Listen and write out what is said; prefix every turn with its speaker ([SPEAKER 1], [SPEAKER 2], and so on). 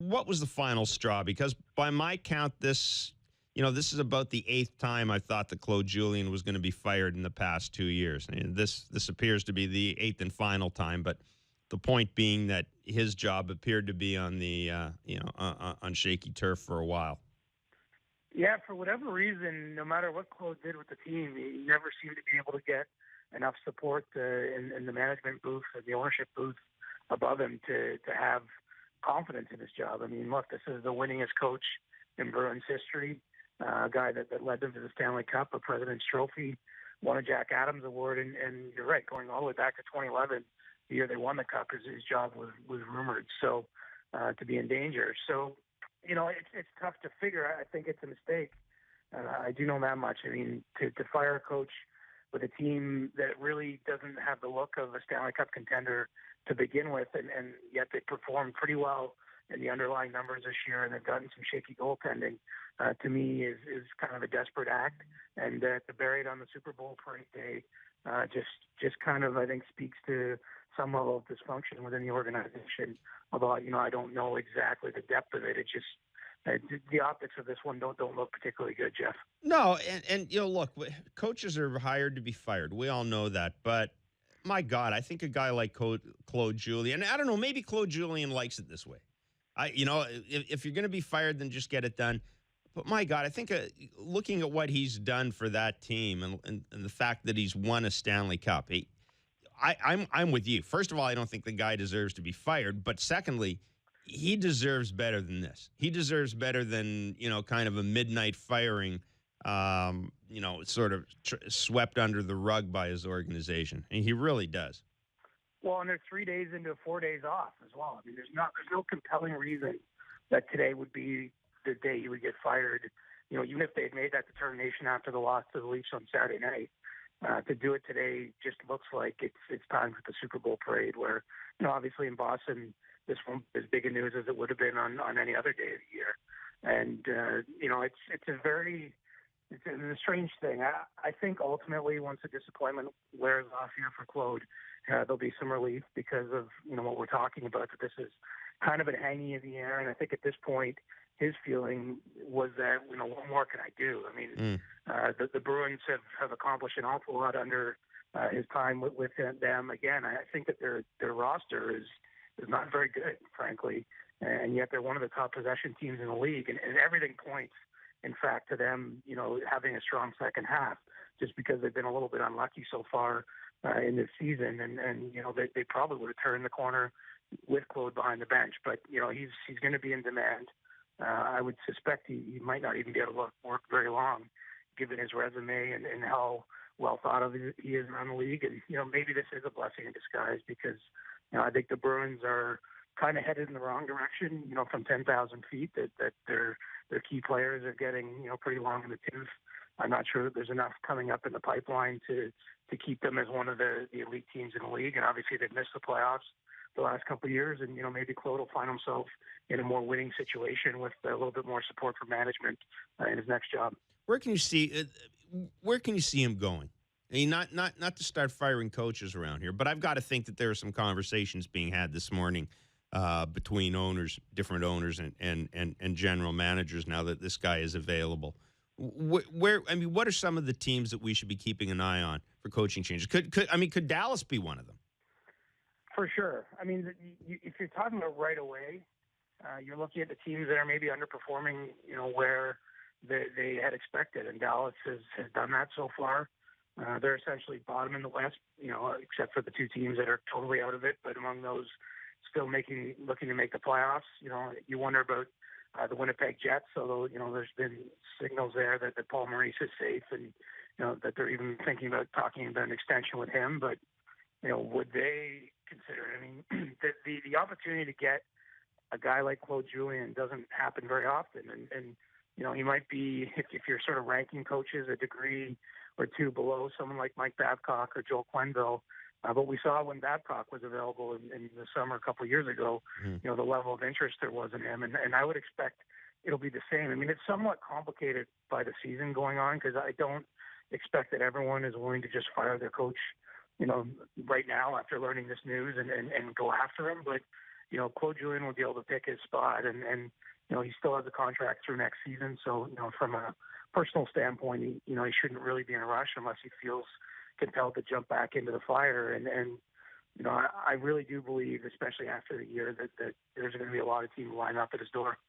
[SPEAKER 1] what was the final straw? Because by my count, this is about the eighth time I thought that Claude Julien was going to be fired in the past 2 years. And this appears to be the eighth and final time. But the point being that his job appeared to be on the on shaky turf for a while.
[SPEAKER 2] Yeah, for whatever reason, no matter what Claude did with the team, he never seemed to be able to get enough support in the management booth and the ownership booth above him to have confidence in his job. I mean, look, this is the winningest coach in Bruins history, a guy that led them to the Stanley Cup, a President's Trophy, won a Jack Adams Award, and you're right, going all the way back to 2011, the year they won the Cup, his job was rumored to be in danger. So, it's tough to figure. I think it's a mistake. I do know that much. I mean, to fire a coach with a team that really doesn't have the look of a Stanley Cup contender to begin with, and yet they performed pretty well in the underlying numbers this year, and they've gotten some shaky goaltending, to me is kind of a desperate act. And to bury it on the Super Bowl parade day just kind of, I think, speaks to some level of dysfunction within the organization. Although, I don't know exactly the depth of it. It's just the optics of this one don't look particularly good, Jeff.
[SPEAKER 1] No, and look, coaches are hired to be fired. We all know that. But my God, I think a guy like Claude Julien, I don't know, maybe Claude Julien likes it this way. If you're going to be fired, then just get it done. But my God, I think looking at what he's done for that team and the fact that he's won a Stanley Cup, I'm with you. First of all, I don't think the guy deserves to be fired. But secondly, he deserves better than this. He deserves better than, kind of a midnight firing, sort of swept under the rug by his organization. And he really does.
[SPEAKER 2] Well, and they're 3 days into 4 days off as well. I mean, there's no compelling reason that today would be the day he would get fired. Even if they had made that determination after the loss to the Leafs on Saturday night, to do it today just looks like it's time for the Super Bowl parade. Where, obviously in Boston, this won't be as big a news as it would have been on any other day of the year. And it's a strange thing. I think ultimately, once the disappointment wears off here for Claude, there'll be some relief because of what we're talking about. That this is kind of been hanging in the air, and I think at this point, his feeling was that what more can I do? I mean, the Bruins have accomplished an awful lot under his time with them. Again, I think that their roster is not very good, frankly, and yet they're one of the top possession teams in the league, and everything points, in fact, to them, having a strong second half, just because they've been a little bit unlucky so far in this season, and they probably would have turned the corner with Claude behind the bench, but he's going to be in demand. I would suspect he might not even be able to work very long, given his resume and how well thought of he is around the league. And maybe this is a blessing in disguise because I think the Bruins are kind of headed in the wrong direction. From 10,000 feet, that their key players are getting pretty long in the tooth. I'm not sure that there's enough coming up in the pipeline to keep them as one of the elite teams in the league. And obviously they've missed the playoffs the last couple of years, and maybe Claude will find himself in a more winning situation with a little bit more support from management in his next job.
[SPEAKER 1] Where can you see him going? I mean, not to start firing coaches around here, but I've got to think that there are some conversations being had this morning between different owners and general managers now that this guy is available. What are some of the teams that we should be keeping an eye on for coaching changes? Could Dallas be one of them?
[SPEAKER 2] For sure. I mean, if you're talking about right away, you're looking at the teams that are maybe underperforming, where they had expected, and Dallas has done that so far. They're essentially bottom in the West, except for the two teams that are totally out of it. But among those, still looking to make the playoffs. You wonder about the Winnipeg Jets. Although there's been signals there that Paul Maurice is safe, and that they're even thinking about talking about an extension with him. But would they consider it? I mean, the opportunity to get a guy like Claude Julien doesn't happen very often, and he might be, if you're sort of ranking coaches a degree or two below someone like Mike Babcock or Joel Quenneville. But we saw when Babcock was available in the summer a couple of years ago, the level of interest there was in him. And I would expect it'll be the same. I mean, it's somewhat complicated by the season going on because I don't expect that everyone is willing to just fire their coach, right now after learning this news and go after him. But Claude Julien will be able to pick his spot, and he still has a contract through next season. So, from a personal standpoint, he shouldn't really be in a rush unless he feels compelled to jump back into the fire. And I really do believe, especially after the year, that there's going to be a lot of teams line up at his door.